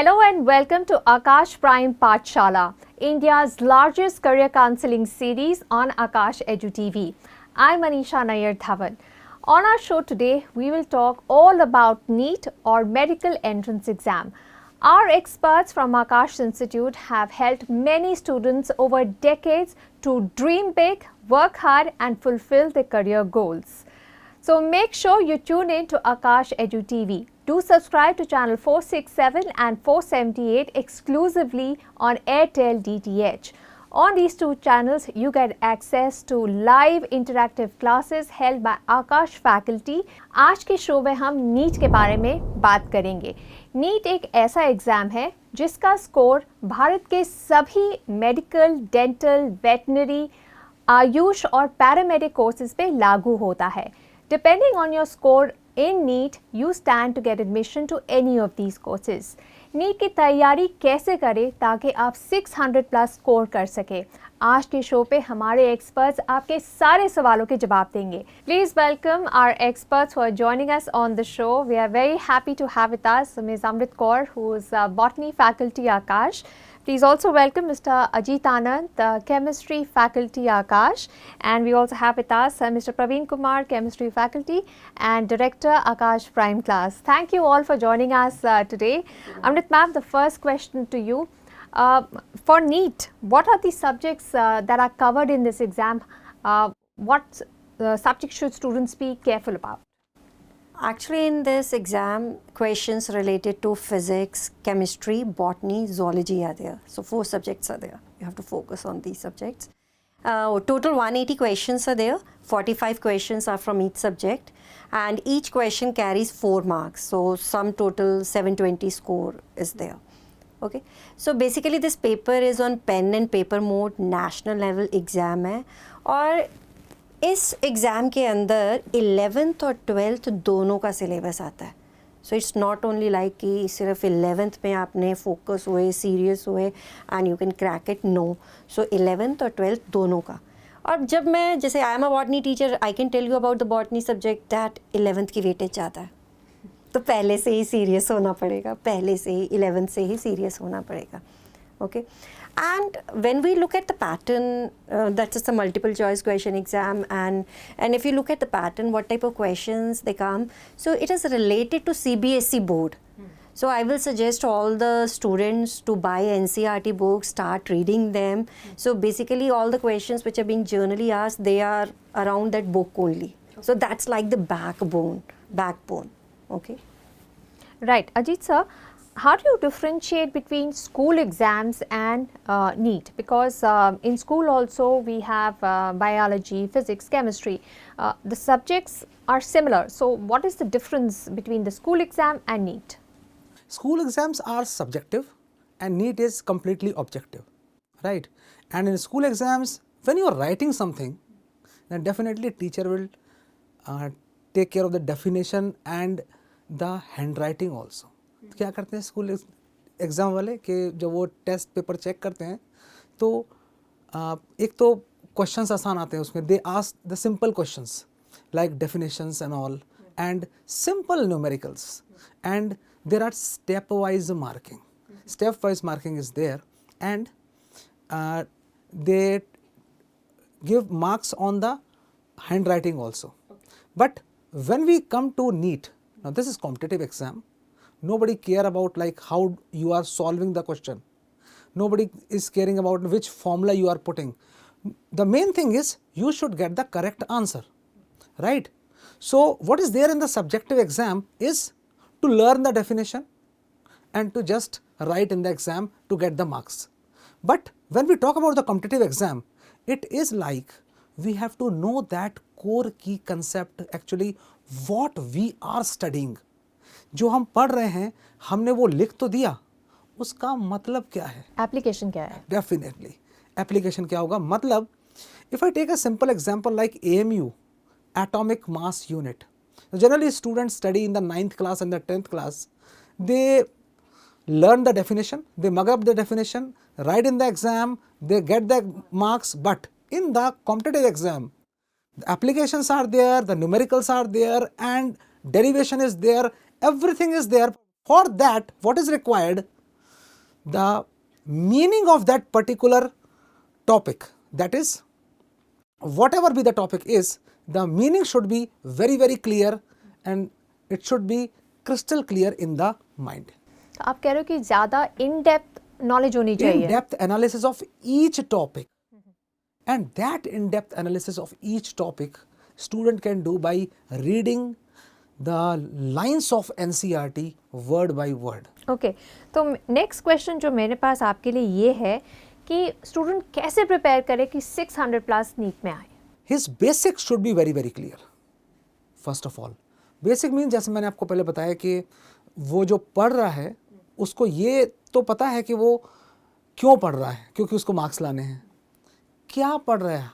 Hello and welcome to Akash Prime Pathshala, India's largest career counseling series on Akash Edu TV. I'm Anisha Nair Dhawan. On our show today, we will talk all about NEET or Medical Entrance Exam. Our experts from Akash Institute have helped many students over decades to dream big, work hard and fulfill their career goals. So make sure you tune in to Akash Edu TV. Do subscribe to channel 467 and 478 exclusively on Airtel DTH. On these two channels, you get access to live interactive classes held by Akash faculty. आज के show में हम NEET के बारे में बात करेंगे। NEET एक ऐसा एग्ज़ाम है जिसका स्कोर भारत के सभी मेडिकल, डेंटल, वेटनरी, आयुष और पैरामेडिक कोर्सेज पे लागू होता है। Depending on your score in NEET, you stand to get admission to any of these courses. NEET की तैयारी कैसे करें ताकि आप 600 प्लस स्कोर कर सके? आज के शो पे हमारे एक्सपर्ट्स आपके सारे सवालों के जवाब देंगे. Please welcome our experts who are joining us on the show. We are very happy to have with us Ms. Amrit Kaur, who is Botany faculty Akash. Please also welcome Mr. Ajit Anand, the Chemistry faculty Akash, and we also have with us Mr. Praveen Kumar, Chemistry faculty and Director Akash Prime Class. Thank you all for joining us today. Amrit ma'am, the first question to you. For NEET, what are the subjects that are covered in this exam? What subjects should students be careful about? Actually, in this exam, questions related to physics, chemistry, botany, zoology are there. So 4 subjects are there. You have to focus on these subjects. Total 180 questions are there. 45 questions are from each subject. And each question carries 4 marks. So sum total 720 score is there. Okay. So basically this paper is on pen and paper mode, national level exam है. और इस exam के अंदर 11th और 12th दोनों का syllabus आता है. So it's not only like कि सिर्फ 11th में आपने फोकस हुए, सीरियस हुए and you can crack it. No. So 11th और 12th दोनों का. और जब मैं जैसे I am a botany teacher, I can tell you about the botany subject that 11th की वेटेज ज़्यादा है. तो पहले से ही सीरियस होना पड़ेगा, पहले से ही 11th से ही सीरियस होना पड़ेगा. Okay. And when we look at the pattern, that's just a multiple choice question exam, and if you look at the pattern, what type of questions they come, so it is related to CBSE board. So I will suggest all the students to buy NCERT books, start reading them. So basically all the questions which are being generally asked, they are around that book only. So that's like the backbone. Okay. Right. Ajit sir, how do you differentiate between school exams and NEET? Because in school also we have biology, physics, chemistry. The subjects are similar. So what is the difference between the school exam and NEET? School exams are subjective and NEET is completely objective, right? And in school exams, when you are writing something, then definitely teacher will take care of the definition and the handwriting also. क्या करते हैं school exam वाले कि जब वो test paper check करते हैं तो एक तो क्वेश्चंस आसान आते हैं उसमें. They ask the simple questions like definitions and all and simple numericals and there are step wise marking. Step wise marking is there and they give marks on the hand writing also. But when we come to NEET, now this is competitive exam. Nobody care about like how you are solving the question. Nobody is caring about which formula you are putting. The main thing is you should get the correct answer, right? So what is there in the subjective exam is to learn the definition and to just write in the exam to get the marks. But when we talk about the competitive exam, it is like we have to know that core key concept, actually what we are studying. जो हम पढ़ रहे हैं हमने वो लिख तो दिया, उसका मतलब क्या है, एप्लीकेशन क्या है? डेफिनेटली एप्लीकेशन क्या होगा. मतलब if I take a simple example like AMU, atomic mass unit. Generally students study in the 9th class and the 10th class. They learn the definition, they mug up the definition, write in the exam, they get the marks. But in the competitive exam, the applications are there, the numericals are there, and derivation is there, everything is there. For that, what is required? the meaning of that particular topic, that is, whatever be the topic is, the meaning should be very, very clear and it should be crystal clear in the mind. आप कह रहे हो कि ज़्यादा in depth knowledge होनी चाहिए. In-depth analysis of each topic. And that in-depth analysis of each topic, student can do by reading the lines of NCERT word by word. Okay, तो next question जो मेरे पास आपके लिए ये है कि स्टूडेंट कैसे प्रिपेयर करे कि 600 प्लस नीट में आए. His basics should be very, very clear. First of all, basic means जैसे मैंने आपको पहले बताया कि वो जो पढ़ रहा है उसको ये तो पता है कि वो क्यों पढ़ रहा है, क्योंकि उसको मार्क्स लाने हैं. क्या पढ़ रहा है?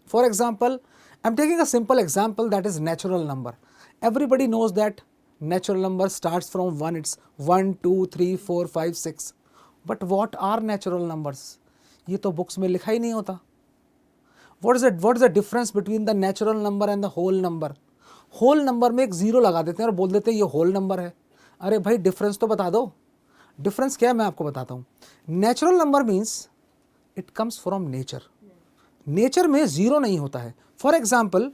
For example, I'm taking a simple example, that is natural number. Everybody knows that natural number starts from 1. It's 1, 2, 3, 4, 5, 6. But what are natural numbers? ये तो बुक्स में लिखा ही नहीं होता. What is the difference between the natural number and the whole number? Whole number में एक zero लगा देते हैं और बोल देते हैं ये whole number है. अरे भाई डिफरेंस तो बता दो. डिफरेंस क्या है मैं आपको बताता हूँ. Natural number means it comes from nature. Nature में ज़ीरो नहीं होता है. फॉर एग्जाम्पल,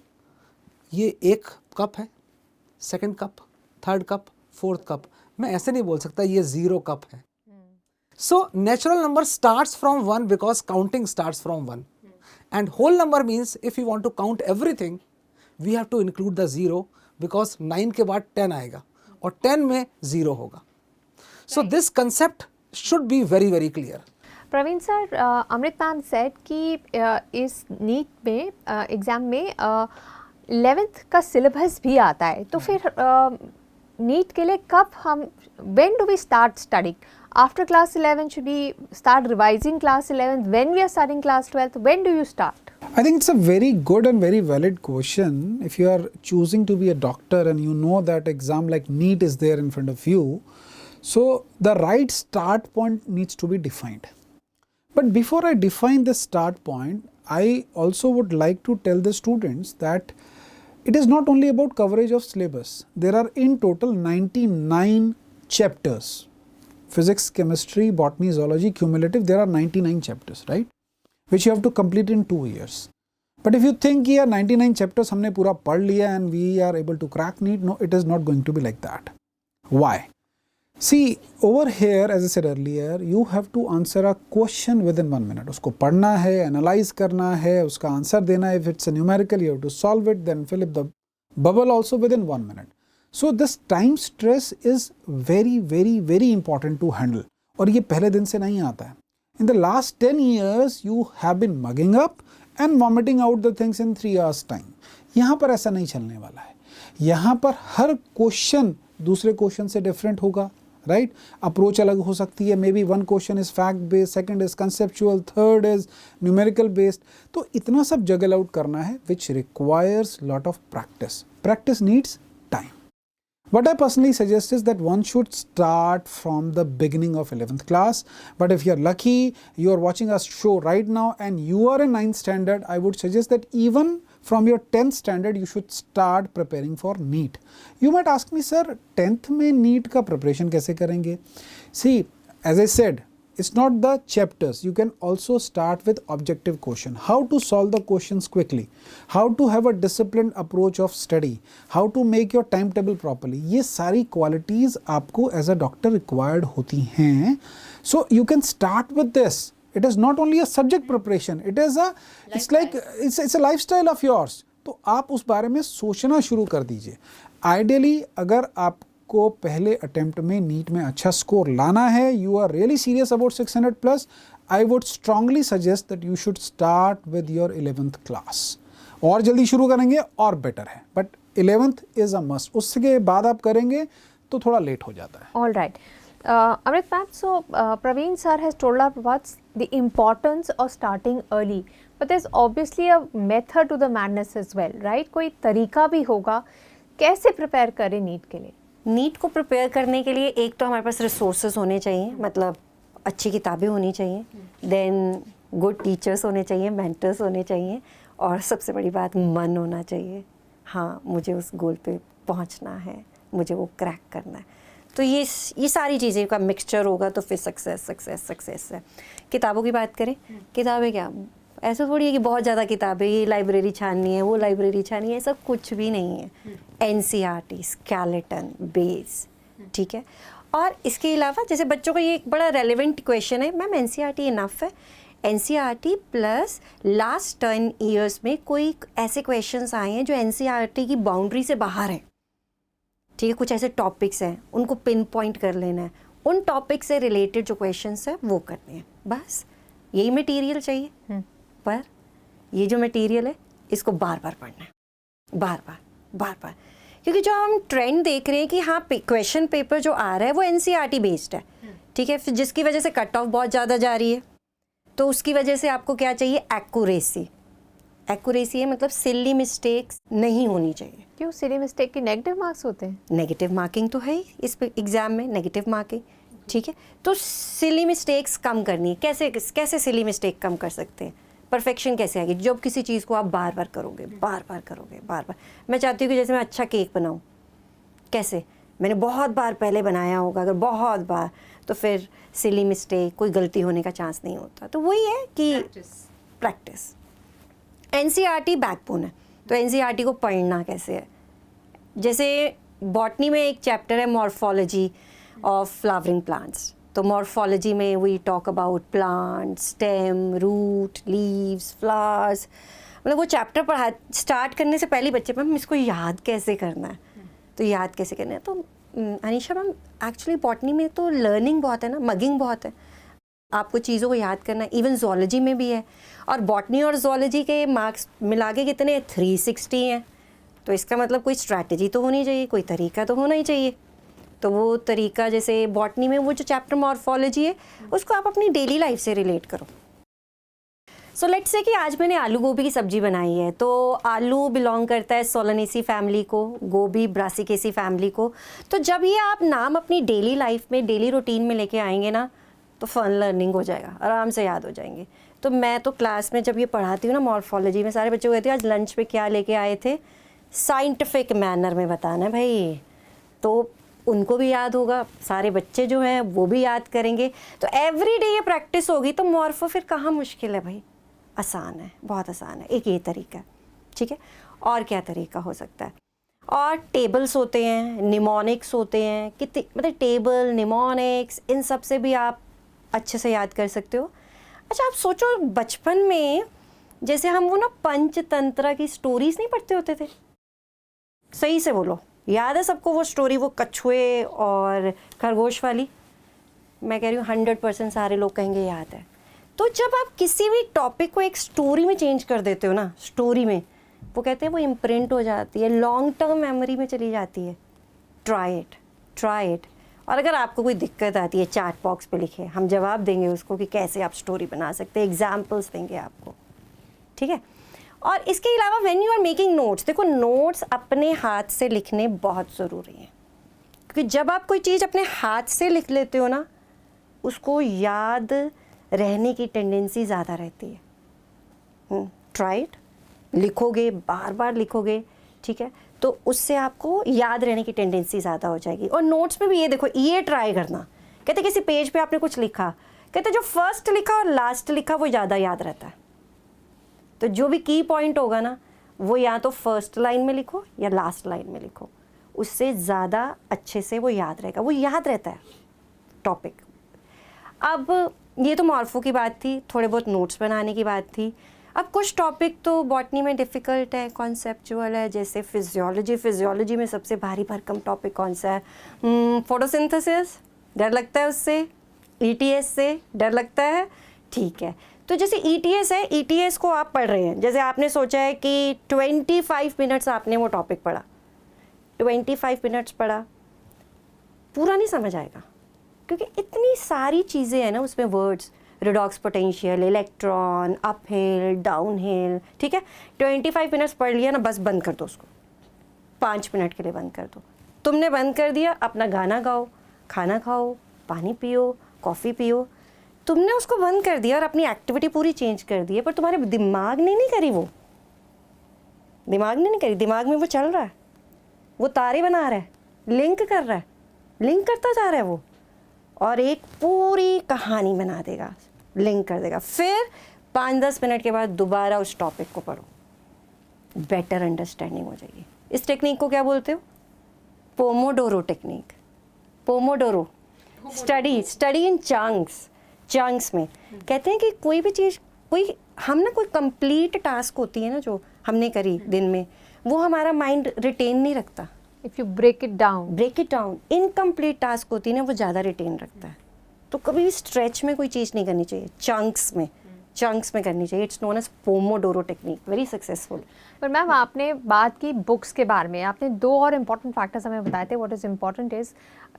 ये एक कप है, second cup, third cup, fourth cup. मैं ऐसे नहीं बोल सकता ये ज़ीरो कप है. So natural number starts from 1 because counting starts from 1. And whole number means if you want to count everything we have to include the zero because 9 के बाद 10 आएगा और 10 में ज़ीरो होगा. So this concept should be very, very clear. Praveen sir, Amrit ma'am said कि इस NEET में exam में 11th का सिलेबस भी आता है. तो फिर नीट के लिए कब हम, when do we start studying? After class 11 should we start revising class 11th? When we are starting class 12th, when do you start? I think it's a very good and very valid question. If you are choosing to be a doctor and you know that exam like NEET is there in front of you, so the right start point needs to be defined. But before I define the start point, I also would like to tell the students that it is not only about coverage of syllabus. There are in total 99 chapters. Physics, chemistry, botany, zoology, cumulative, there are 99 chapters, right? Which you have to complete in 2 years. But if you think yeah 99 chapters हमने पूरा पढ़ लिया and we are able to crack NEET, no, it is not going to be like that. Why? See, over here, as I said earlier, you have to answer a question within 1 minute. उसको पढ़ना है, analyze करना है, उसका answer देना है. If it's a numerical, you have to solve it, then fill up the bubble also within 1 minute. So this time stress is very, very, very important to handle. और ये पहले दिन से नहीं आता है. In the last 10 years, you have been mugging up and vomiting out the things in 3 hours time. यहाँ पर ऐसा नहीं चलने वाला है. यहाँ पर हर क्वेश्चन दूसरे क्वेश्चन से डिफरेंट होगा. राइट, अप्रोच अलग हो सकती है. May be one question is fact based, second is conceptual, third is numerical based. तो इतना सब जगल आउट करना है which requires lot of practice. Practice needs time. What I personally suggest is that one should start from the beginning of 11th class. But if you're lucky, you are watching a show right now and you are in 9th standard, I would suggest that even from your 10th standard, you should start preparing for NEET. You might ask me, sir, 10th में NEET का preparation कैसे करेंगे? See, as I said, it's not the chapters. You can also start with objective question. How to solve the questions quickly. How to have a disciplined approach of study. How to make your timetable properly. ये सारी qualities आपको as a doctor required होती हैं. So you can start with this. It is not only a subject preparation. It is a, it's like, it's a lifestyle of yours. तो आप उस बारे में सोचना शुरू कर दीजिए. Ideally, अगर आप को पहले अटेम्प्ट में नीट में अच्छा स्कोर लाना है, you are really serious about 600 plus, I would strongly suggest that you should start with your 11th class. और जल्दी शुरू करेंगे और बेटर है, but 11th is a must. उसके बाद आप करेंगे तो थोड़ा लेट हो जाता है. All right, Amrit ma'am, so Praveen sir has told us what's the importance of starting early, but there is obviously a method to the madness as well, right? कोई तरीका भी होगा कैसे प्रिपेयर करें नीट के लिए? नीट को प्रिपेयर करने के लिए एक तो हमारे पास रिसोर्सेज होने चाहिए, मतलब अच्छी किताबें होनी चाहिए, देन गुड टीचर्स होने चाहिए, मेंटर्स होने चाहिए, और सबसे बड़ी बात मन होना चाहिए. हाँ, मुझे उस गोल पे पहुंचना है, मुझे वो क्रैक करना है. तो ये सारी चीज़ें का मिक्सचर होगा तो फिर सक्सेस है। किताबों की बात करें, किताबें क्या ऐसा थोड़ी है कि बहुत ज़्यादा किताबें, ये लाइब्रेरी छाननी है, वो लाइब्रेरी छाननी है, सब कुछ भी नहीं है। NCERT, स्केलेटन, बेस, ठीक है। और इसके अलावा जैसे बच्चों का ये एक बड़ा रेलिवेंट क्वेश्चन है, मैम NCERT इनफ है? NCERT प्लस लास्ट 10 ईयर्स में कोई ऐसे क्वेश्चंस आए हैं जो NCERT की बाउंड्री से बाहर हैं, ठीक है। कुछ ऐसे टॉपिक्स हैं, उनको पिन पॉइंट कर लेना है, उन टॉपिक से रिलेटेड जो क्वेश्चंस हैं वो करने हैं, बस यही मटेरियल चाहिए। पर ये जो मटेरियल है इसको बार बार पढ़ना है, बार बार, क्योंकि जो हम ट्रेंड देख रहे हैं कि हाँ क्वेश्चन पेपर जो आ रहा है वो NCERT बेस्ड है, ठीक है, फिर जिसकी वजह से कट ऑफ बहुत ज़्यादा जा रही है। तो उसकी वजह से आपको क्या चाहिए? एक्यूरेसी है, मतलब सिली मिस्टेक्स नहीं होनी चाहिए। क्यों सिली मिस्टेक के नेगेटिव मार्क्स होते हैं? नेगेटिव मार्किंग तो है ही इस एग्ज़ाम में, नेगेटिव मार्किंग, ठीक है। तो सिली मिस्टेक्स कम करनी है। कैसे सिली मिस्टेक कम कर सकते हैं? परफेक्शन कैसे आएगी? जब किसी चीज़ को आप बार बार करोगे। मैं चाहती हूँ कि जैसे मैं अच्छा केक बनाऊँ, कैसे? मैंने बहुत बार पहले बनाया होगा, अगर बहुत बार, तो फिर सिली मिस्टेक, कोई गलती होने का चांस नहीं होता। तो वही है कि प्रैक्टिस। NCERT बैकबोन है, तो NCERT को पढ़ना कैसे है? जैसे बॉटनी में एक चैप्टर है मॉर्फोलॉजी ऑफ फ्लावरिंग प्लांट्स। तो मॉर्फोलॉजी में we talk about plant, stem, root, leaves, flowers. मतलब वो चैप्टर पढ़ा स्टार्ट करने से पहले बच्चे मैम इसको याद कैसे करना है, तो याद कैसे करना है। तो अनीशा मैम एक्चुअली बॉटनी में तो लर्निंग बहुत है ना, मगिंग बहुत है, आपको चीज़ों को याद करना है। इवन जोलॉजी में भी है, और बॉटनी और जोलॉजी के मार्क्स मिला के कितने 360 हैं। तो इसका मतलब कोई स्ट्रैटेजी तो होनी चाहिए, कोई तरीका तो होना ही चाहिए। तो वो तरीका जैसे बॉटनी में वो जो चैप्टर मॉर्फोलॉजी है उसको आप अपनी डेली लाइफ से रिलेट करो। सो लेट्स से कि आज मैंने आलू गोभी की सब्जी बनाई है। तो आलू बिलोंग करता है सोलानेसी फैमिली को, गोभी ब्रासिकेसी फैमिली को। तो जब ये आप नाम अपनी डेली लाइफ में, डेली रूटीन में लेके आएंगे ना, तो फन लर्निंग हो जाएगा, आराम से याद हो जाएंगे। तो मैं तो क्लास में जब ये पढ़ाती हूँ ना मॉर्फोलॉजी में, सारे बच्चे कहते हैं आज लंच पे क्या लेके आए थे, साइंटिफिक मैनर में बताना है भाई, तो उनको भी याद होगा, सारे बच्चे जो हैं वो भी याद करेंगे। तो एवरी डे ये प्रैक्टिस होगी तो मॉर्फो फिर कहाँ मुश्किल है भाई, आसान है, बहुत आसान है। एक ये तरीका है, ठीक है। और क्या तरीका हो सकता है? और टेबल्स होते हैं, निमोनिक्स होते हैं, कितने मतलब टेबल, निमोनिक्स, इन सब से भी आप अच्छे से याद कर सकते हो। अच्छा आप सोचो बचपन में जैसे हम वो ना पंचतंत्र की स्टोरीज नहीं पढ़ते होते थे, सही से बोलो, याद है सबको वो स्टोरी, वो कछुए और खरगोश वाली? मैं कह रही हूँ 100% सारे लोग कहेंगे याद है। तो जब आप किसी भी टॉपिक को एक स्टोरी में चेंज कर देते हो ना, स्टोरी में, वो कहते हैं वो इम्प्रिंट हो जाती है, लॉन्ग टर्म मेमोरी में चली जाती है। Try it. और अगर आपको कोई दिक्कत आती है, चैट बॉक्स पे लिखे, हम जवाब देंगे उसको कि कैसे आप स्टोरी बना सकते हैं, एग्जाम्पल्स देंगे आपको, ठीक है। और इसके अलावा when you are making notes, देखो नोट्स अपने हाथ से लिखने बहुत ज़रूरी हैं, क्योंकि जब आप कोई चीज़ अपने हाथ से लिख लेते हो ना, उसको याद रहने की टेंडेंसी ज़्यादा रहती है। ट्राई इट, लिखोगे, बार बार लिखोगे, ठीक है, तो उससे आपको याद रहने की टेंडेंसी ज़्यादा हो जाएगी। और नोट्स में भी ये देखो, ये ट्राई करना, कहते किसी पेज पे आपने कुछ लिखा, कहते जो फर्स्ट लिखा और लास्ट लिखा वो ज़्यादा याद रहता है। तो जो भी की पॉइंट होगा ना, वो या तो फर्स्ट लाइन में लिखो या लास्ट लाइन में लिखो, उससे ज़्यादा अच्छे से वो याद रहेगा, वो याद रहता है टॉपिक। अब ये तो मॉर्फो की बात थी, थोड़े बहुत नोट्स बनाने की बात थी। अब कुछ टॉपिक तो बॉटनी में डिफ़िकल्ट है, कॉन्सेप्चुअल है, जैसे फिजियोलॉजी में सबसे भारी भरकम टॉपिक कौन सा है? फोटोसिंथेसिस, डर लगता है उससे? ETS से डर लगता है? ठीक है, तो जैसे ETS है, ETS को आप पढ़ रहे हैं, जैसे आपने सोचा है कि 25 मिनट्स आपने वो टॉपिक पढ़ा, 25 मिनट्स पढ़ा, पूरा नहीं समझ आएगा, क्योंकि इतनी सारी चीज़ें हैं ना उसमें, words, redox potential, electron, up hill, down hill, ठीक है। 25 मिनट्स पढ़ लिया ना, बस बंद कर दो उसको, 5 मिनट के लिए बंद कर दो। तुमने बंद कर दिया, अपना गाना गाओ, खाना खाओ, पानी पियो, कॉफ़ी पियो, तुमने उसको बंद कर दिया और अपनी एक्टिविटी पूरी चेंज कर दी है, पर तुम्हारे दिमाग ने नहीं करी, वो दिमाग ने नहीं करी, दिमाग में वो चल रहा है, वो तारे बना रहा है, लिंक कर रहा है, लिंक करता जा रहा है वो, और एक पूरी कहानी बना देगा, लिंक कर देगा। फिर 5-10 मिनट के बाद दोबारा उस टॉपिक को पढ़ो, बेटर अंडरस्टैंडिंग हो जाएगी। इस टेक्निक को क्या बोलते हो? Pomodoro technique. Pomodoro, study in chunks में कहते हैं कि कोई भी चीज़, हम ना कोई कंप्लीट टास्क होती है ना जो हमने करी दिन में, वो हमारा माइंड रिटेन नहीं रखता। If you break it down, incomplete task होती है ना, वो ज़्यादा रिटेन रखता है। तो कभी भी स्ट्रेच में कोई चीज़ नहीं करनी चाहिए, चंक्स में करनी चाहिए। It's known as pomodoro technique, very successful. पर मैम आपने बात की बुक्स के बारे में, आपने 2 और इम्पॉर्टेंट फैक्टर्स हमें बताए थे। What is important is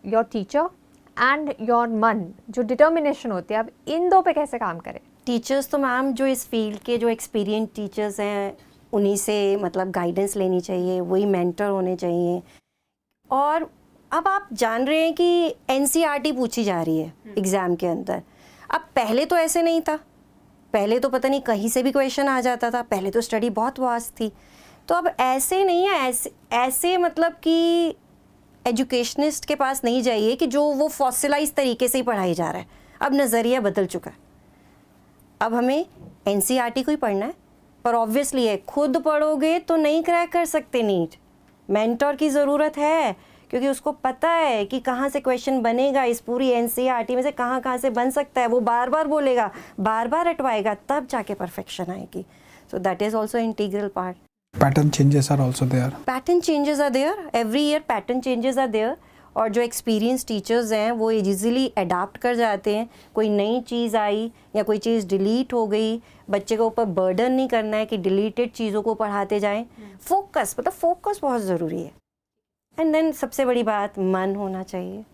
your teacher and your मन, जो डिटर्मिनेशन होती है। अब इन 2 पे कैसे काम करें? टीचर्स तो मैम जो इस फील्ड के जो एक्सपीरियंस टीचर्स हैं, उन्हीं से मतलब गाइडेंस लेनी चाहिए, वही मेंटर होने चाहिए। और अब आप जान रहे हैं कि NCERT पूछी जा रही है एग्ज़ाम के अंदर। अब पहले तो ऐसे नहीं था, पहले तो पता नहीं कहीं से भी क्वेश्चन आ जाता था, पहले तो स्टडी बहुत वास्ट थी। तो अब ऐसे नहीं है, ऐसे मतलब कि एजुकेशनिस्ट के पास नहीं जाइए कि जो वो फॉसिलाइज तरीके से ही पढ़ाई जा रहा है। अब नज़रिया बदल चुका है, अब हमें NCERT को ही पढ़ना है। पर ऑब्वियसली है, खुद पढ़ोगे तो नहीं क्रैक कर सकते नीट, मेंटर की ज़रूरत है, क्योंकि उसको पता है कि कहाँ से क्वेश्चन बनेगा, इस पूरी NCERT में से कहाँ से बन सकता है। वो बार बार बोलेगा, बार बार रटवाएगा, तब जाके परफेक्शन आएगी। So that is also integral part. Pattern changes are also there. Pattern changes are there, every year pattern changes are there. और जो एक्सपीरियंस टीचर्स हैं वो इजीली अडाप्ट कर जाते हैं। कोई नई चीज़ आई या कोई चीज़ डिलीट हो गई, बच्चे के ऊपर बर्डन नहीं करना है कि डिलीटेड चीज़ों को पढ़ाते जाएं। फोकस बहुत ज़रूरी है। एंड देन सबसे बड़ी बात, मन होना चाहिए।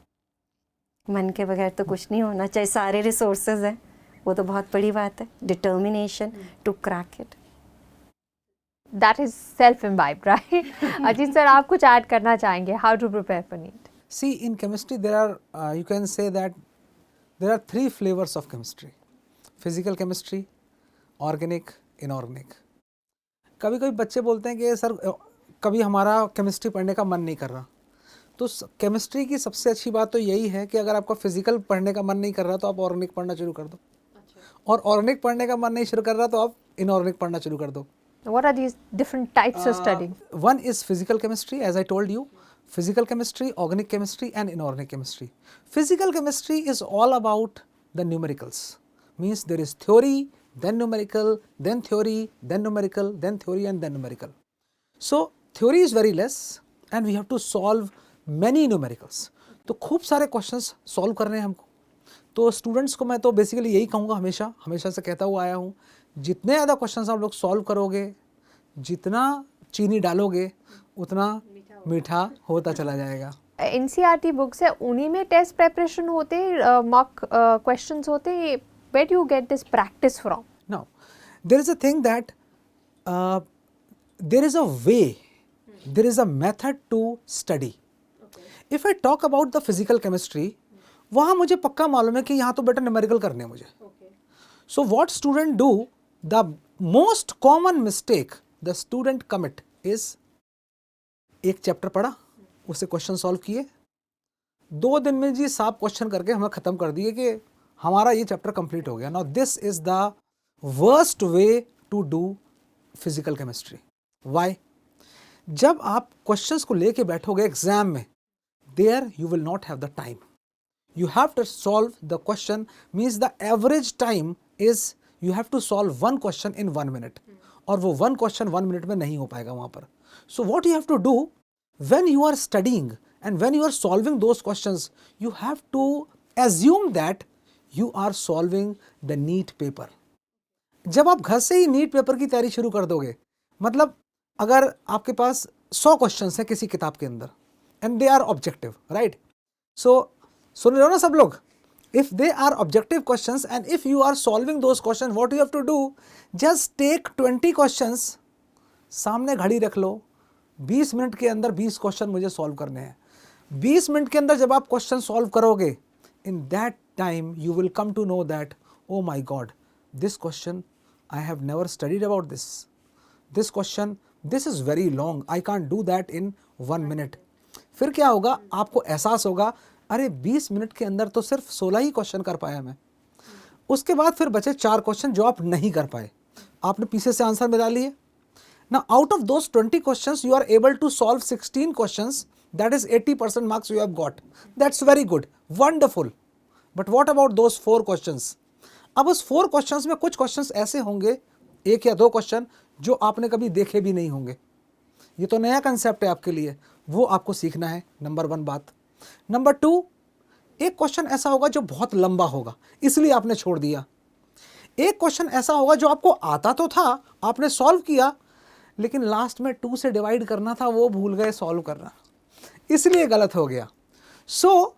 मन के बगैर तो कुछ नहीं होना चाहिए। सारे रिसोर्सेज हैं, वो तो बहुत बड़ी बात है। Determination to crack it, that is self imbibed, right? Ajit sir, आप कुछ ऐड करना चाहेंगे? How to prepare for NEET? See, in chemistry there are you can say that there are 3 flavors of chemistry: physical chemistry, organic, inorganic. कभी कभी बच्चे बोलते हैं कि सर कभी हमारा केमिस्ट्री पढ़ने का मन नहीं कर रहा। तो केमिस्ट्री की सबसे अच्छी बात तो यही है कि अगर आपका फिजिकल पढ़ने का मन नहीं कर रहा तो आप ऑर्गेनिक पढ़ना शुरू कर दो, और ऑर्गेनिक पढ़ने का मन नहीं शुरू कर रहा तो आप इनऑर्गेनिक पढ़ना शुरू कर दो। What are these different types of studying? One is physical chemistry, as I told you. Physical chemistry, organic chemistry and inorganic chemistry. Physical chemistry is all about the numericals. Means there is theory, then numerical, then theory, then numerical, then theory and then numerical. So theory is very less and we have to solve many numericals. तो खूब सारे questions solve करने हैं हमको। तो students को मैं तो बेसिकली यही कहूँगा, हमेशा से कहता हुआ आया हूँ, जितने ज़्यादा क्वेश्चंस आप लोग सॉल्व करोगे, जितना चीनी डालोगे उतना मीठा होता चला जाएगा। NCERT बुक्स है, उन्हीं में टेस्ट प्रिपरेशन होते, मॉक क्वेश्चंस होते। Where do you get this practice from? Now, there is a thing that there is a way, there is a method to study. If I talk about the physical chemistry, वहाँ मुझे पक्का मालूम है कि यहाँ तो बेटा न्यूमेरिकल करने हैं मुझे। So what student do? The most common mistake the student commit is, एक चैप्टर पढ़ा, उससे क्वेश्चन सॉल्व किए, 2 दिन में जी साफ क्वेश्चन करके हमें ख़त्म कर दिए कि हमारा ये चैप्टर कंप्लीट हो गया। Now this is the worst way to do physical chemistry. Why? जब आप क्वेश्चंस को लेके बैठोगे एग्जाम में, there you will not have the time, you have to solve the question, means the average time is you have to solve one question in 1 minute, और वो 1 question 1 minute में नहीं हो पाएगा वहाँ पर। So what you have to do when you are studying and when you are solving those questions, you have to assume that you are solving the NEET paper. जब आप घर से ही नीट पेपर की तैयारी शुरू कर दोगे, मतलब अगर आपके पास 100 क्वेश्चंस हैं किसी किताब के अंदर and they are objective, right? So सुन रहे हो ना सब लोग? If they are objective questions and if you are solving those question, what you have to do, just take 20 questions, सामने घड़ी रख लो, 20 मिनट के अंदर 20 क्वेश्चन मुझे सॉल्व करने हैं। 20 मिनट के अंदर जब आप क्वेश्चन सॉल्व करोगे, in that time you will come to know that oh my god, this question I have never studied about this question, this is very long, I can't do that in 1 minute। फिर क्या होगा, आपको एहसास होगा अरे 20 minute के अंदर तो सिर्फ 16 ही क्वेश्चन कर पाया मैं। उसके बाद फिर बचे 4 क्वेश्चन जो आप नहीं कर पाए, आपने पीछे से आंसर मिला लिए। Now out of those 20 questions you are able to solve 16 questions, that is 80% marks you have got. That's very good, wonderful. But what about those 4 questions? अब उस 4 questions में कुछ questions ऐसे होंगे, 1 या 2 क्वेश्चन जो आपने कभी देखे भी नहीं होंगे। ये तो नया कंसेप्ट है आपके लिए, वो आपको सीखना है, नंबर 1 बात। नंबर 2, एक क्वेश्चन ऐसा होगा जो बहुत लंबा होगा, इसलिए आपने छोड़ दिया। एक क्वेश्चन ऐसा होगा जो आपको आता तो था, आपने सॉल्व किया, लेकिन लास्ट में 2 से डिवाइड करना था, वो भूल गए सॉल्व करना, इसलिए गलत हो गया। So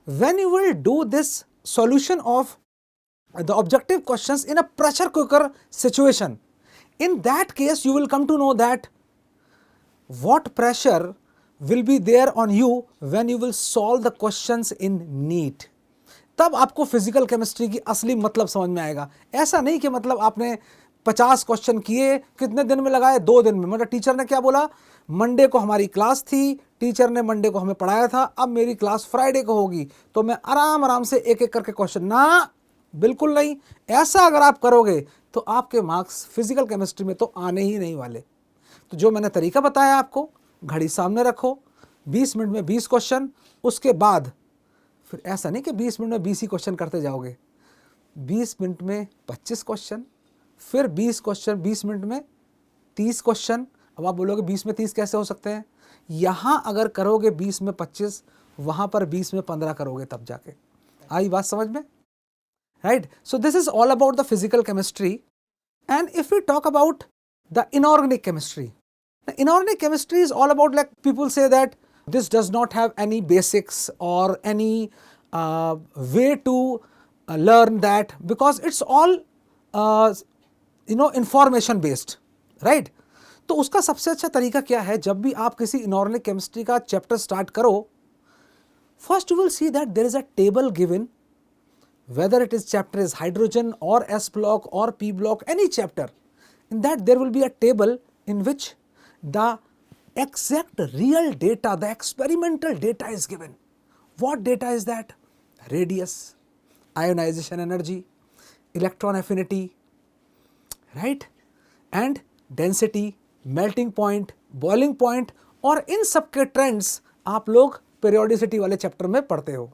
when you will do this solution of the objective questions in a pressure cooker situation, in that case you will come to know that what pressure will be there on you when you will solve the questions in NEET। तब आपको physical chemistry की असली मतलब समझ में आएगा। ऐसा नहीं कि मतलब आपने 50 क्वेश्चन किए, कितने दिन में लगाए, 2 दिन में। मतलब टीचर ने क्या बोला, मंडे को हमारी क्लास थी, टीचर ने मंडे को हमें पढ़ाया था, अब मेरी क्लास फ्राइडे को होगी तो मैं आराम से एक एक करके क्वेश्चन, ना बिल्कुल नहीं। ऐसा अगर आप करोगे तो आपके मार्क्स फिजिकल केमिस्ट्री में तो आने ही नहीं वाले। तो जो मैंने तरीका बताया आपको, घड़ी सामने रखो, 20 मिनट में 20 क्वेश्चन, उसके बाद फिर ऐसा नहीं कि 20 मिनट में 20 ही क्वेश्चन करते जाओगे, 20 मिनट में 25 क्वेश्चन, फिर 20 मिनट में 30 क्वेश्चन। अब आप बोलोगे 20 में 30 कैसे हो सकते हैं? यहाँ अगर करोगे 20 में 25, वहाँ पर 20 में 15 करोगे तब जाके। आई बात समझ में? Right. So this is all about the physical chemistry. And if we talk about the inorganic chemistry. The inorganic chemistry is all about, like people say that this does not have any basics or any way to learn that, because it's all information based, right? तो उसका सबसे अच्छा तरीका क्या है, जब भी आप किसी inorganic chemistry का चैप्टर स्टार्ट करो, first you will see that there is a table given, whether it is chapter is hydrogen or S block or P block, any chapter. In that there will be a table in which the exact real data, the experimental data is given. What data is that? Radius, ionization energy, electron affinity, right? And density, melting point, boiling point, और इन सब के trends आप लोग periodicity वाले chapter में पढ़ते हो।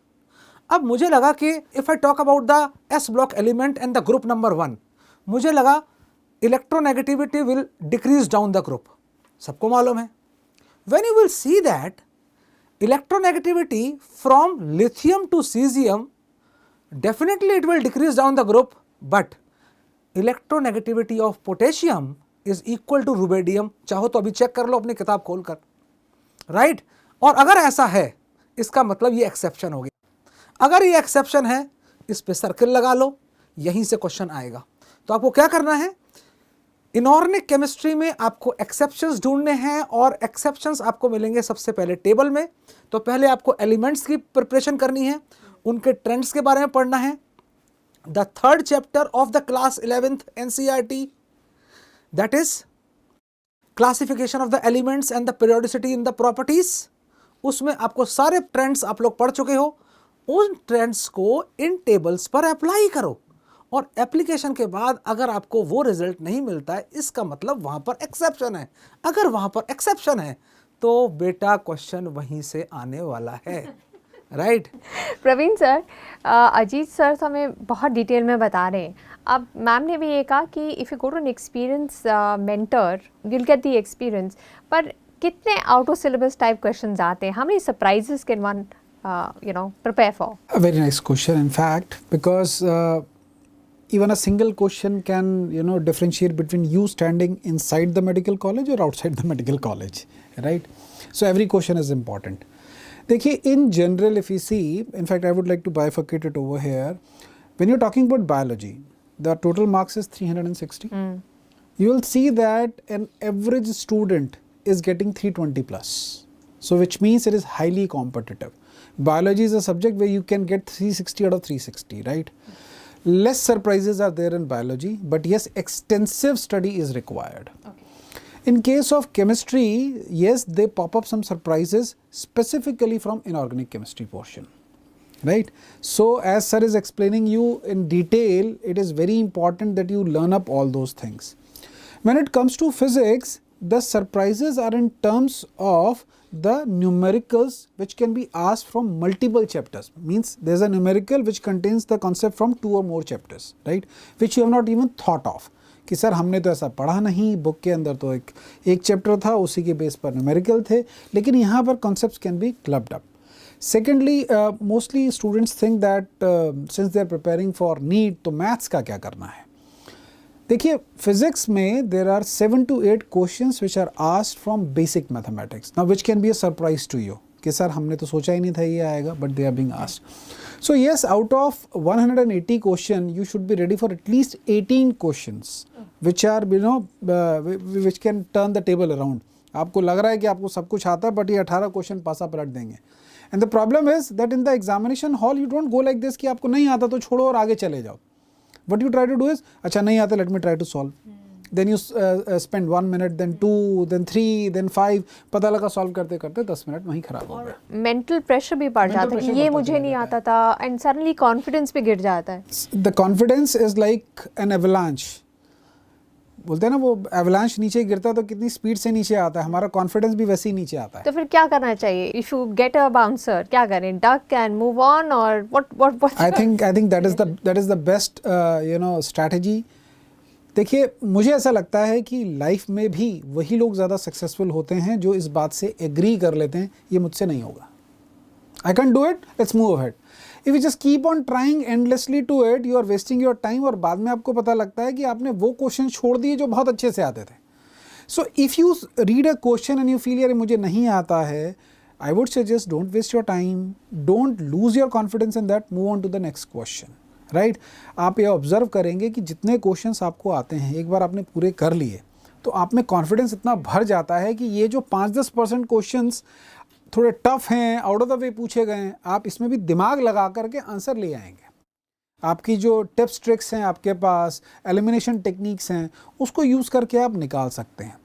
अब मुझे लगा कि if I talk about the S block element and the group number 1, मुझे लगा electronegativity will decrease down the group, सबको मालूम है। When you will see that electronegativity from lithium to cesium, definitely it will decrease down the group, but electronegativity of potassium is equal to rubidium। चाहो तो अभी check कर लो अपनी किताब खोलकर, राइट? और अगर ऐसा है, इसका मतलब ये एक्सेप्शन हो गया। अगर ये एक्सेप्शन है, इस पे सर्किल लगा लो, यहीं से क्वेश्चन आएगा। तो आपको क्या करना है, इनऑर्गेनिक केमिस्ट्री में आपको एक्सेप्शंस ढूंढने हैं, और एक्सेप्शंस आपको मिलेंगे सबसे पहले टेबल में। तो पहले आपको एलिमेंट्स की प्रिपरेशन करनी है, उनके ट्रेंड्स के बारे में पढ़ना है। The third chapter of the class 11th NCERT, that is classification of the elements and the periodicity in the properties, उसमें आपको सारे ट्रेंड्स आप लोग पढ़ चुके हो, उन ट्रेंड्स को इन टेबल्स पर अप्लाई करो। और एप्लीकेशन के बाद अगर आपको वो रिजल्ट नहीं मिलता है, इसका मतलब वहाँ पर एक्सेप्शन है। अगर वहाँ पर एक्सेप्शन है तो बेटा क्वेश्चन वहीं से आने वाला है, right? Praveen sir, Ajit sir तो हमें बहुत डिटेल में बता रहे हैं। अब मैम ने भी ये कहा कि if you go to an experience mentor you will get the experience, पर कितने out of syllabus type questions आते हैं? How many surprises can one prepare for? A very nice question, in fact, because even a single question can differentiate between you standing inside the medical college or outside the medical college, right? So every question is important. देखिए, in general if you see, in fact I would like to bifurcate it over here. When you're talking about biology, the total marks is 360. You will see that an average student is getting 320 plus, so which means it is highly competitive. Biology is a subject where you can get 360 out of 360, right? Less surprises are there in biology, but yes, extensive study is required. Okay. In case of chemistry, yes, they pop up some surprises specifically from inorganic chemistry portion. right? So as sir is explaining you in detail, it is very important that you learn up all those things. When it comes to physics, the surprises are in terms of the numericals which can be asked from multiple chapters. Means there is a numerical which contains the concept from 2 or more chapters, right, which you have not even thought of कि sir हमने तो ऐसा पढ़ा नहीं, book के अंदर तो एक चैप्टर था, उसी के बेस पर न्यूमेरिकल थे, लेकिन यहाँ पर concepts can be clubbed up. Secondly, mostly students think that since they are preparing for NEET, तो मैथ्स का क्या करना है. देखिए, फिजिक्स में there are 7 to 8 questions which are asked from basic mathematics, now which can be a surprise to you कि sir हमने तो सोचा ही नहीं था ये आएगा, but they are being asked. So yes, out of 180 question, you should be ready for at least 18 questions, which are which can turn the table around. आपको लग रहा है कि आपको सब कुछ आता है, but ये 18 क्वेश्चन पासा पलट देंगे. And the problem is that in the examination hall, you don't go like this कि आपको नहीं आता तो छोड़ो और आगे चले जाओ. What you try to do is, अच्छा नहीं आता, let me try to solve. Then you spend 1 minute, then 2, then 3, then 5, पता लगा सॉल्व करते करते 10 मिनट वहीं खराब हो गए. मेंटल प्रेशर भी बढ़ जाता है, ये मुझे नहीं आता था, एंड सडनली कॉन्फिडेंस भी गिर जाता है. The confidence is like an avalanche. बोलते हैं ना, वो एवलांच नीचे गिरता है तो कितनी स्पीड से नीचे आता है, हमारा कॉन्फिडेंस भी वैसे ही नीचे आता है. तो फिर क्या करना चाहिए? If you get a bouncer, क्या करें? डक एंड मूव ऑन, और what? I think that is the best strategy. देखिए, मुझे ऐसा लगता है कि लाइफ में भी वही लोग ज़्यादा सक्सेसफुल होते हैं जो इस बात से एग्री कर लेते हैं ये मुझसे नहीं होगा, I can do it, let's move ahead. If you just keep on trying endlessly to it, you are wasting your time, और बाद में आपको पता लगता है कि आपने वो क्वेश्चन छोड़ दिए जो बहुत अच्छे से आते थे. So if you read a question and you feel यार मुझे नहीं आता है, I would suggest don't waste your time, don't lose your confidence in that, move on to the next question. Right, आप ये ऑब्जर्व करेंगे कि जितने क्वेश्चंस आपको आते हैं, एक बार आपने पूरे कर लिए तो आप में कॉन्फिडेंस इतना भर जाता है कि ये जो 5-10% क्वेश्चंस थोड़े टफ हैं, आउट ऑफ द वे पूछे गए हैं, आप इसमें भी दिमाग लगा करके आंसर ले आएंगे. आपकी जो टिप्स ट्रिक्स हैं आपके पास, एलिमिनेशन टेक्निक्स हैं, उसको यूज़ करके आप निकाल सकते हैं.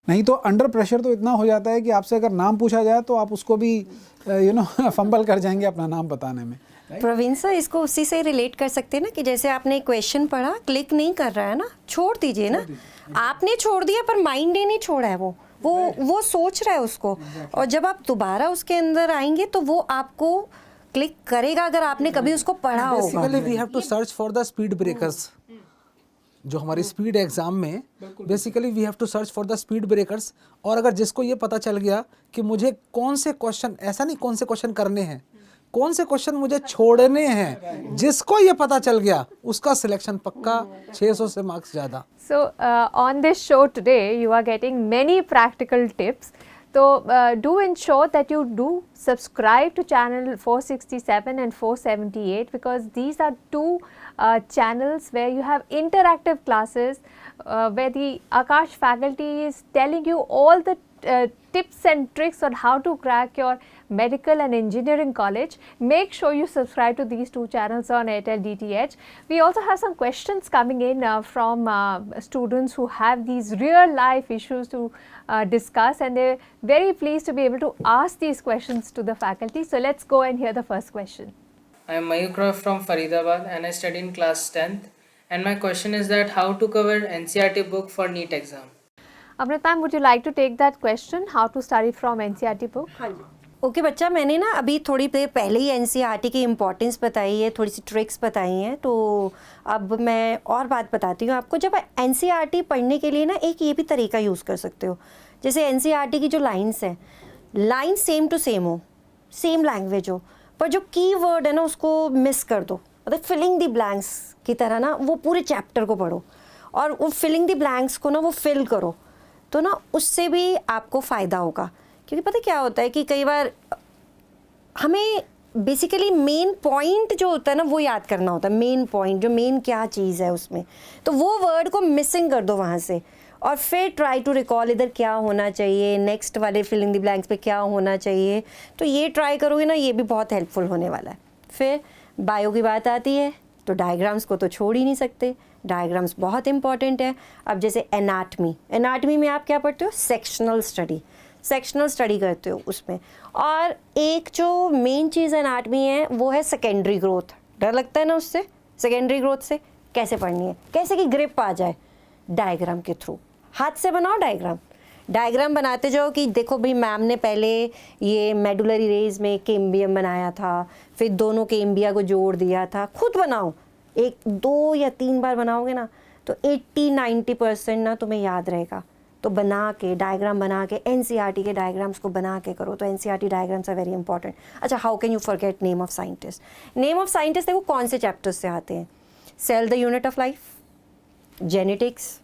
नहीं तो अंडर प्रेशर तो इतना हो जाता है कि आपसे अगर नाम पूछा जाए तो आप उसको भी फंबल कर जाएंगे अपना नाम बताने में. प्रवीण सर, इसको उसी से रिलेट कर सकते हैं ना कि जैसे आपने क्वेश्चन पढ़ा, क्लिक नहीं कर रहा है ना, छोड़ दीजिए ना. आपने छोड़ दिया पर माइंड ने नहीं छोड़ा है, वो सोच रहा है उसको, और जब आप दोबारा उसके अंदर आएंगे तो वो आपको क्लिक करेगा अगर आपने कभी उसको पढ़ा होगा. Basically we have to search for the speed breakers. जो हमारी स्पीड एग्जाम में basically we have to search for the speed breakers. और अगर जिसको ये पता चल गया कि मुझे कौन से क्वेश्चन, ऐसा नहीं कौन से क्वेश्चन करने हैं, कौन से क्वेश्चन मुझे छोड़ने हैं, जिसको ये पता चल गया उसका सिलेक्शन पक्का, 600 से मार्क्स ज़्यादा. So on this show today you are getting many practical tips. So do ensure that you do subscribe to channel 467 and 478, because these are two channels where you have interactive classes where the Akash faculty is telling you all the tips and tricks on how to crack your medical and engineering college. Make sure you subscribe to these two channels on Airtel DTH. We also have some questions coming in from students who have these real life issues to discuss, and they're very pleased to be able to ask these questions to the faculty. So let's go and hear the first question. I am Mayuk Roy from Faridabad and I study in class 10th, and my question is that how to cover NCERT book for NEET exam. Amrita, would you like to take that question? How to study from NCERT book? Okay बच्चा, मैंने ना अभी थोड़ी देर पहले ही NCERT की importance बताई है, थोड़ी सी ट्रिक्स बताई हैं, तो अब मैं और बात बताती हूँ आपको. जब NCERT पढ़ने के लिए ना एक ये भी तरीका यूज़ कर सकते हो. जैसे NCERT की जो लाइन्स हैं, लाइन सेम टू सेम हो, सेम लैंग्वेज हो, पर जो की वर्ड है ना उसको मिस कर दो. मतलब फिलिंग द ब्लैंक्स की तरह ना वो पूरे चैप्टर को पढ़ो और वो फिलिंग द ब्लैंक्स को ना वो फिल करो, तो ना उससे भी आपको फ़ायदा होगा. क्योंकि पता क्या होता है कि कई बार हमें बेसिकली मेन पॉइंट जो होता है ना वो याद करना होता है. मेन पॉइंट, जो मेन क्या चीज़ है उसमें, तो वो वर्ड को मिसिंग कर दो वहाँ से, और फिर ट्राई टू रिकॉल इधर क्या होना चाहिए, नेक्स्ट वाले फिलिंग द ब्लैंक्स पे क्या होना चाहिए. तो ये ट्राई करोगे ना, ये भी बहुत हेल्पफुल होने वाला है. फिर बायो की बात आती है तो डायग्राम्स को तो छोड़ ही नहीं सकते. डायग्राम्स बहुत इंपॉर्टेंट है. अब जैसे एनाटमी में आप क्या पढ़ते हो? Sectional study. सेक्शनल स्टडी करते हो उसमें। और एक जो मेन चीज़ एनाटमी है वो है सेकेंडरी ग्रोथ। डर लगता है ना उससे, सेकेंडरी ग्रोथ से कैसे पढ़नी है, कैसे कि ग्रिप आ जाए, डायग्राम के थ्रू। हाथ से बनाओ डायग्राम, डायग्राम बनाते जाओ कि देखो भाई मैम ने पहले ये मेडुलरी रेज में केम्बियम बनाया था, फिर दोनों केम्बिया को जोड़ दिया था। खुद बनाओ, 1, 2 या 3 बार बनाओगे ना तो 80-90% ना तुम्हें याद रहेगा। तो बना के डायग्राम बना के एनसीईआरटी के डायग्राम्स को बना के करो। तो NCERT diagrams are very important. अच्छा, how can you forget name of scientist? Name of scientist देखो कौन से चैप्टर्स से आते हैं? Cell the unit of life, genetics,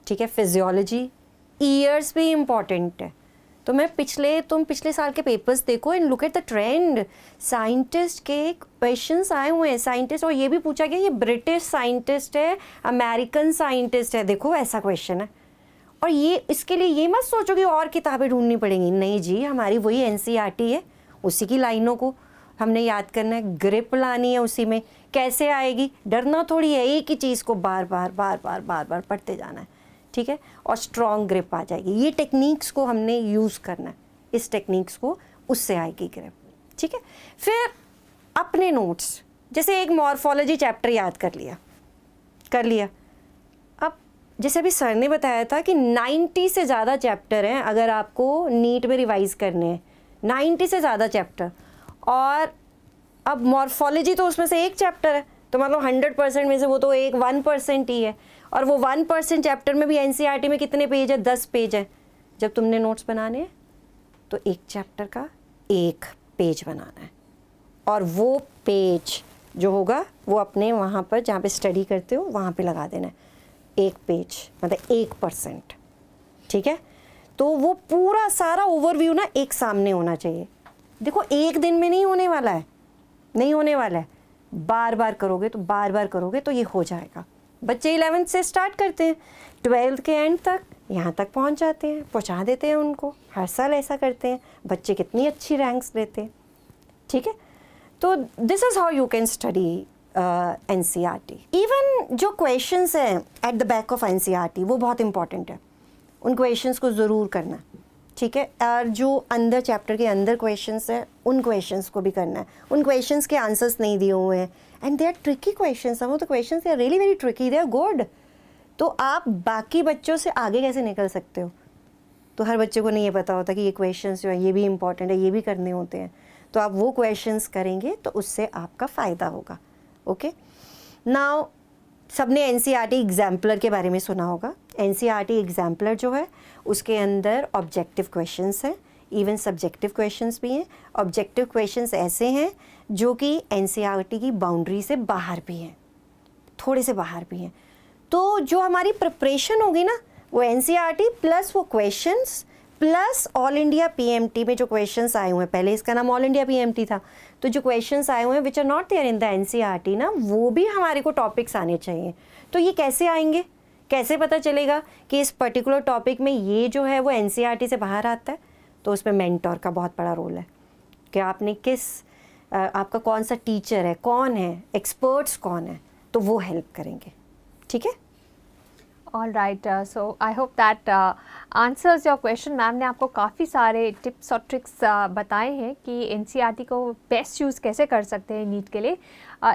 ठीक है, फिजियोलॉजी, ईयर्स भी इम्पॉर्टेंट है। तो तुम पिछले साल के पेपर्स देखो and look at the trend. Scientist के क्वेश्चंस आए हुए हैं, साइंटिस्ट, और ये भी पूछा गया ये ब्रिटिश साइंटिस्ट है, अमेरिकन साइंटिस्ट है, देखो ऐसा क्वेश्चन है। और ये इसके लिए ये मत सोचो कि और किताबें ढूंढनी पड़ेंगी, नहीं जी, हमारी वही एनसीईआरटी है, उसी की लाइनों को हमने याद करना है, ग्रिप लानी है उसी में। कैसे आएगी? डरना थोड़ी है, एक ही चीज़ को बार बार पढ़ते जाना है, ठीक है, और स्ट्रॉन्ग ग्रिप आ जाएगी। ये टेक्निक्स को हमने यूज़ करना है, इस टेक्निक्स को, उससे आएगी ग्रिप, ठीक है। फिर अपने नोट्स, जैसे एक मॉर्फोलॉजी चैप्टर याद कर लिया। अब जैसे अभी सर ने बताया था कि 90 से ज़्यादा चैप्टर हैं अगर आपको नीट में रिवाइज़ करने हैं, 90 से ज़्यादा चैप्टर। और अब मॉर्फोलॉजी तो उसमें से एक चैप्टर है, तो मतलब 100% में से वो तो 1% ही है। और वो 1% चैप्टर में भी एनसीईआरटी में कितने पेज है? 10 पेज है। जब तुमने नोट्स बनाने हैं तो एक चैप्टर का 1 पेज बनाना है, और वो पेज जो होगा वो अपने वहाँ पर जहाँ पे स्टडी करते हो वहाँ पे लगा देना है। 1 पेज मतलब 1%, ठीक है। तो वो पूरा सारा ओवरव्यू ना एक सामने होना चाहिए। देखो एक दिन में नहीं होने वाला है, बार बार करोगे तो ये हो जाएगा। बच्चे 11th से स्टार्ट करते हैं, 12th के एंड तक यहाँ तक पहुँचा देते हैं उनको। हर साल ऐसा करते हैं, बच्चे कितनी अच्छी रैंक्स लेते हैं, ठीक है। तो this is how you can study NCERT. Even जो क्वेश्चंस हैं at the back of NCERT वो बहुत इंपॉर्टेंट है, उन क्वेश्चंस को ज़रूर करना, ठीक है। और जो अंदर चैप्टर के अंदर क्वेश्चंस हैं उन क्वेश्चंस को भी करना है। उन क्वेश्चंस के आंसर्स नहीं दिए हुए हैं and they are tricky questions, some of the questions they are really very tricky, they are good. तो आप बाकी बच्चों से आगे कैसे निकल सकते हो? तो हर बच्चे को नहीं ये पता होता कि ये क्वेश्चंस जो है ये भी इंपॉर्टेंट है, ये भी करने होते हैं। तो आप वो क्वेश्चंस करेंगे तो उससे आपका फ़ायदा होगा। ओके, नाउ सबने एनसीईआरटी एग्जाम्पलर के बारे में सुना होगा। एनसीईआरटी एग्जाम्पलर जो है उसके अंदर ऑब्जेक्टिव क्वेश्चंस हैं, इवन सब्जेक्टिव क्वेश्चंस भी हैं। ऑब्जेक्टिव क्वेश्चंस ऐसे हैं जो कि एनसीईआरटी की बाउंड्री से बाहर भी हैं, थोड़े से बाहर भी हैं। तो जो हमारी प्रिपरेशन होगी ना वो एनसीईआरटी प्लस वो questions plus all India PMT में जो क्वेश्चंस आए हुए हैं, पहले इसका नाम ऑल इंडिया पीएमटी था, तो जो क्वेश्चंस आए हुए हैं which are not there in the NCERT ना, वो भी हमारे को टॉपिक्स आने चाहिए। तो ये कैसे आएंगे, कैसे पता चलेगा कि इस पर्टिकुलर टॉपिक में ये जो है वो एनसीईआरटी से बाहर आता है? तो उसमें मेंटोर का बहुत बड़ा रोल है कि आपने आपका कौन सा टीचर है, कौन है, एक्सपर्ट्स कौन है, तो वो हेल्प करेंगे, ठीक है। All right, so I hope that answers your question. Ma'am ने आपको काफ़ी सारे टिप्स और ट्रिक्स बताए हैं कि एनसीईआरटी को बेस्ट यूज़ कैसे कर सकते हैं नीट के लिए.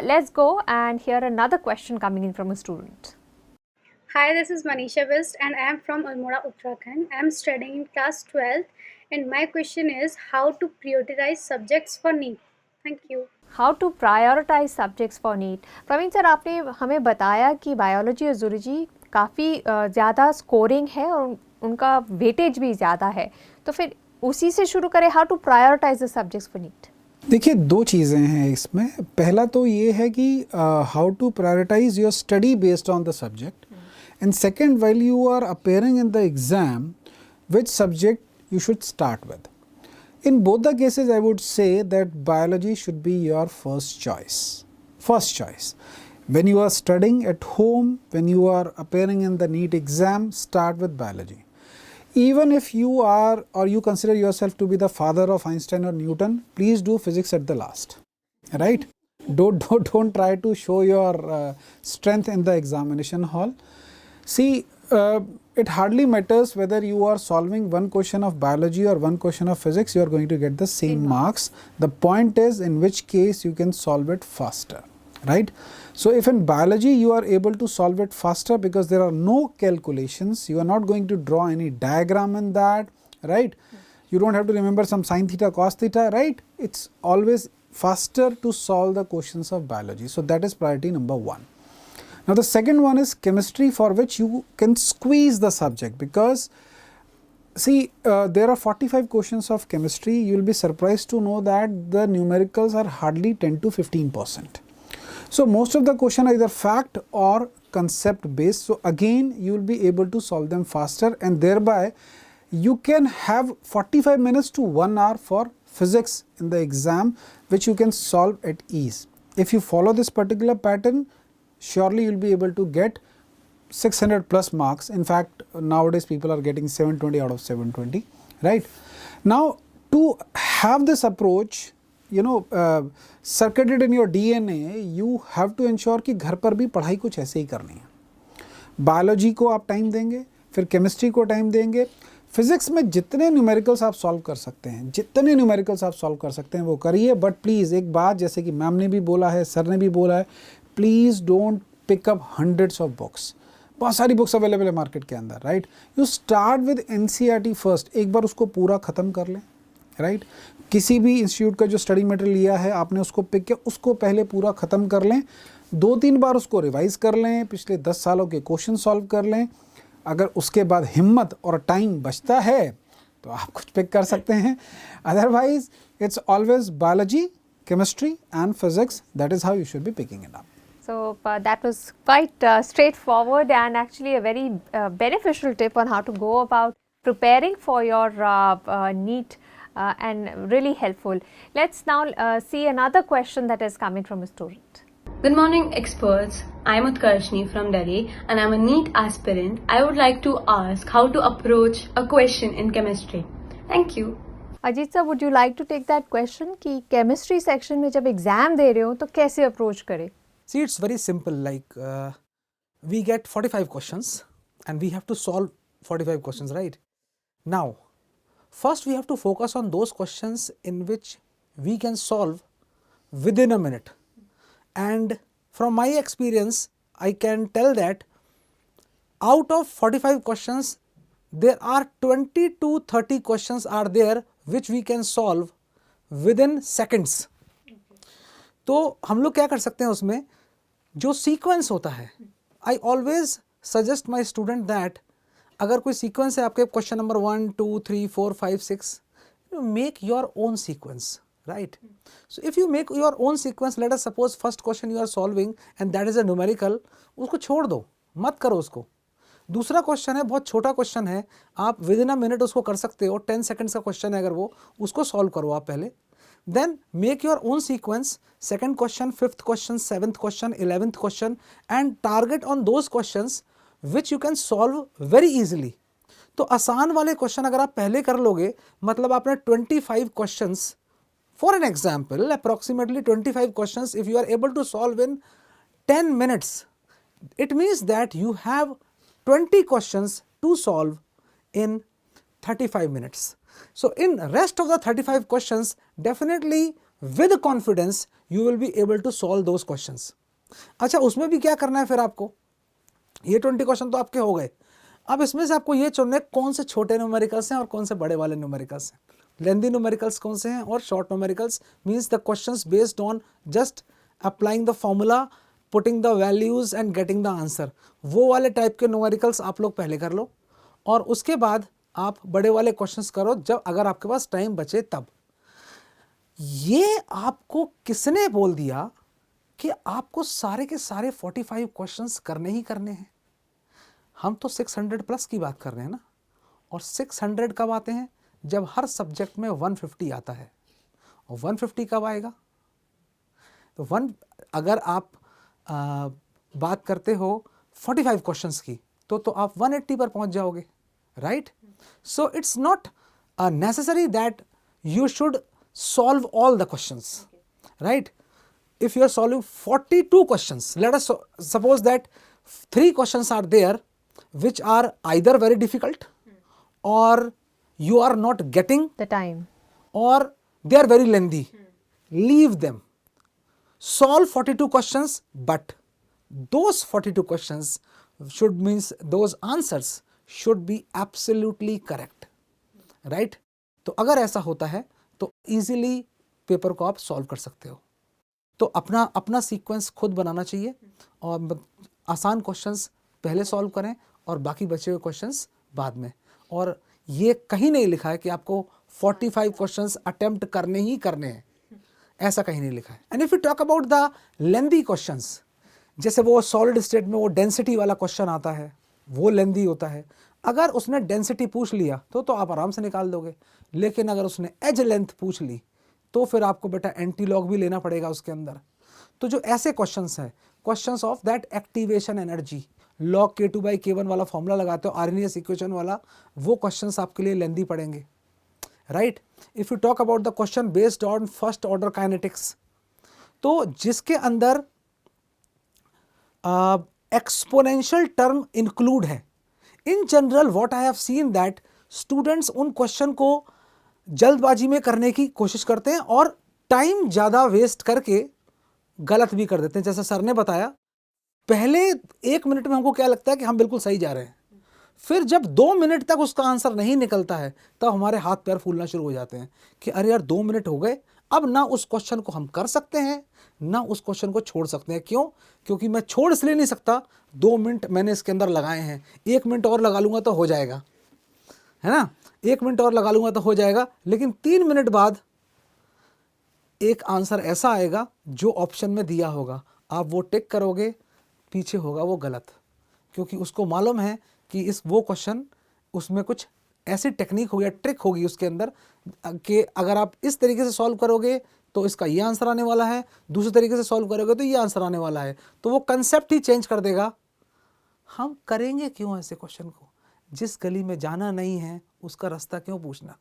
Let's go and hear another question coming in from a student. Hi, this is Manisha Wist and I am from Almora, Uttarakhand. I am studying in class 12th and my question is how to prioritize subjects for NEET. Thank you. How to prioritize subjects for NEET. Praveen sir, आपने हमें बताया कि biology और zoology काफ़ी ज़्यादा scoring है और उनका वेटेज भी ज़्यादा है, तो फिर उसी से शुरू करें, how to prioritize the subjects for NEET. देखिए, 2 चीज़ें हैं इसमें. पहला तो ये है कि how to prioritize your study based on the subject, and second, while you are appearing in the exam, which subject you should start with. In both the cases, I would say that biology should be your first choice. First choice. When you are studying at home, when you are appearing in the NEET exam, start with biology. Even if you are or you consider yourself to be the father of Einstein or Newton, please do physics at the last, right? Don't try to show your strength in the examination hall. See, it hardly matters whether you are solving one question of biology or one question of physics, you are going to get the same marks. The point is in which case you can solve it faster, right? So if in biology you are able to solve it faster because there are no calculations, you are not going to draw any diagram in that, right? You don't have to remember some sin theta, cos theta, right? It's always faster to solve the questions of biology. So that is priority number 1. Now the second one is chemistry, for which you can squeeze the subject, because see there are 45 questions of chemistry. You will be surprised to know that the numericals are hardly 10 to 15%. So most of the question are either fact or concept based. So again you will be able to solve them faster, and thereby you can have 45 minutes to 1 hour for physics in the exam, which you can solve at ease. If you follow this particular pattern, surely you will be able to get 600 plus marks. In fact, nowadays people are getting 720 out of 720, right? Now to have this approach, you know, circuited in your DNA, you have to ensure कि घर पर भी पढ़ाई कुछ ऐसे ही करनी है। Biology को आप टाइम देंगे, फिर केमिस्ट्री को टाइम देंगे, फिजिक्स में जितने न्यूमेरिकल्स आप सॉल्व कर सकते हैं, जितने न्यूमेरिकल्स आप सॉल्व कर सकते हैं वो करिए। बट प्लीज़ एक बात, जैसे कि मैम ने भी बोला है, सर ने भी बोला है, please don't pick up hundreds of books. बहुत सारी बुक्स अवेलेबल है मार्केट के अंदर, right? You start with NCERT first, एक बार उसको पूरा ख़त्म कर लें, राइट? किसी भी इंस्टीट्यूट का जो स्टडी मटेरियल लिया है आपने उसको पिक किया, उसको पहले पूरा ख़त्म कर लें, 2-3 बार उसको रिवाइज़ कर लें, पिछले 10 सालों के क्वेश्चन सॉल्व कर लें। अगर उसके बाद हिम्मत और टाइम बचता है तो आप कुछ पिक कर सकते हैं। Otherwise it's always biology, chemistry and physics. That is how you should be picking it up. So that was quite straightforward and actually a very beneficial tip on how to go about preparing for your NEET and really helpful. Let's now see another question that is coming from a student. Good morning, experts. I'm Utkarshni from Delhi and I'm a NEET aspirant. I would like to ask how to approach a question in chemistry. Thank you. Ajit sir, would you like to take that question कि chemistry section में जब exam दे रहे हो तो कैसे approach करें? See, it's very simple. Like we get 45 questions and we have to solve 45 questions, right? Now, first we have to focus on those questions in which we can solve within a minute. And from my experience, I can tell that out of 45 questions, there are 20 to 30 questions are there which we can solve within seconds. तो हम लोग क्या कर सकते हैं उसमें, जो sequence होता है, I always suggest my student that अगर कोई सीक्वेंस है आपके question number 1, 2, 3, 4, 5, 6, make your own sequence, right? So if you make your own sequence, let us suppose first question you are solving and that is a numerical, उसको छोड़ दो, मत करो उसको। दूसरा क्वेश्चन है, बहुत छोटा क्वेश्चन है, आप विद इन अ मिनट उसको कर सकते हो, 10 सेकंड्स का क्वेश्चन है, अगर वो उसको सॉल्व करो आप पहले, then make your own sequence, second question, fifth question, seventh question, 11th question, and target on those questions which you can solve very easily. तो आसान वाले क्वेश्चन अगर आप पहले कर लोगे, मतलब आपने 25 questions, for an example approximately 25 questions if you are able to solve in 10 minutes, it means that you have 20 questions to solve in 35 minutes. So in rest of the 35 questions, definitely with confidence you will be able to solve those questions. अच्छा, उसमें भी क्या करना है फिर आपको, ये 20 question तो आपके हो गए, अब इसमें से आपको ये चुनना है कौन से छोटे न्यूमेरिकल्स हैं और कौन से बड़े वाले न्यूमेरिकल्स हैं, लेंदी न्यूमेरिकल्स कौन से हैं और short numericals, means the questions based on just applying the formula, putting the values and getting the answer, वो वाले टाइप के न्यूमेरिकल्स आप लोग पहले कर लो, और उसके बाद आप बड़े वाले क्वेश्चंस करो जब अगर आपके पास टाइम बचे तब। ये आपको किसने बोल दिया कि आपको सारे के सारे 45 क्वेश्चंस करने ही करने हैं? हम तो 600 प्लस की बात कर रहे हैं ना, और 600 कब आते हैं? जब हर सब्जेक्ट में 150 आता है, और 150 कब आएगा? तो अगर आप बात करते हो 45 क्वेश्चंस की, तो आप 180 पर पहुंच जाओगे, right? So it's not necessary that you should solve all the questions, right? If you are solving 42 questions, let us suppose that 3 questions are there which are either very difficult or you are not getting The time. or they are very lengthy. Leave them. Solve 42 questions, but those 42 questions should means those answers should be absolutely correct, right? तो अगर ऐसा होता है तो easily paper को आप solve कर सकते हो. तो अपना सीक्वेंस खुद बनाना चाहिए और आसान क्वेश्चंस पहले सॉल्व करें और बाकी बचे हुए क्वेश्चंस बाद में. और ये कहीं नहीं लिखा है कि आपको 45 क्वेश्चंस अटेम्प्ट करने ही करने हैं, ऐसा कहीं नहीं लिखा है. And if you talk about the lengthy questions, जैसे वो सॉलिड स्टेट में वो डेंसिटी वाला क्वेश्चन आता है, वो लेंदी होता है. अगर उसने डेंसिटी पूछ लिया तो आप आराम से निकाल दोगे, लेकिन अगर उसने एज लेंथ पूछ ली तो फिर आपको बेटा एंटी लॉग भी लेना पड़ेगा उसके अंदर. तो जो ऐसे क्वेश्चंस हैं, questions of that activation energy, log K2/K1 वाला फॉर्मूला लगाते हो, आर्नियस इक्वेशन वाला, वो क्वेश्चंस आपके लिए लेंदी पड़ेंगे, right. If you talk about the question based on first order kinetics, तो जिसके अंदर एक्सपोनेंशियल टर्म इंक्लूड है, in general what I have seen that students उन क्वेश्चन को जल्दबाजी में करने की कोशिश करते हैं और टाइम ज़्यादा वेस्ट करके गलत भी कर देते हैं. जैसा सर ने बताया, पहले 1 मिनट में हमको क्या लगता है कि हम बिल्कुल सही जा रहे हैं, फिर जब 2 मिनट तक उसका आंसर नहीं निकलता है तब हमारे हाथ पैर फूलना शुरू हो जाते हैं कि अरे यार 2 मिनट हो गए, अब ना उस क्वेश्चन को हम कर सकते हैं ना उस क्वेश्चन को छोड़ सकते हैं. क्यों? क्योंकि मैं छोड़ इसलिए नहीं सकता, 2 मिनट मैंने इसके अंदर लगाए हैं, 1 मिनट और लगा लूँगा तो हो जाएगा, है ना, 1 मिनट और लगा लूँगा तो हो जाएगा. लेकिन 3 मिनट बाद एक आंसर ऐसा आएगा जो ऑप्शन में दिया होगा, आप वो टिक करोगे, पीछे होगा वो गलत, क्योंकि उसको मालूम है कि वो क्वेश्चन उसमें कुछ ऐसी टेक्निक होगी या ट्रिक होगी उसके अंदर कि अगर आप इस तरीके से सॉल्व करोगे तो इसका ये आंसर आने वाला है, दूसरे तरीके से सॉल्व करोगे तो ये आंसर आने वाला है. तो वो कंसेप्ट ही चेंज कर देगा. हम करेंगे क्यों ऐसे क्वेश्चन को? जिस गली में जाना नहीं है उसका रास्ता क्यों पूछना.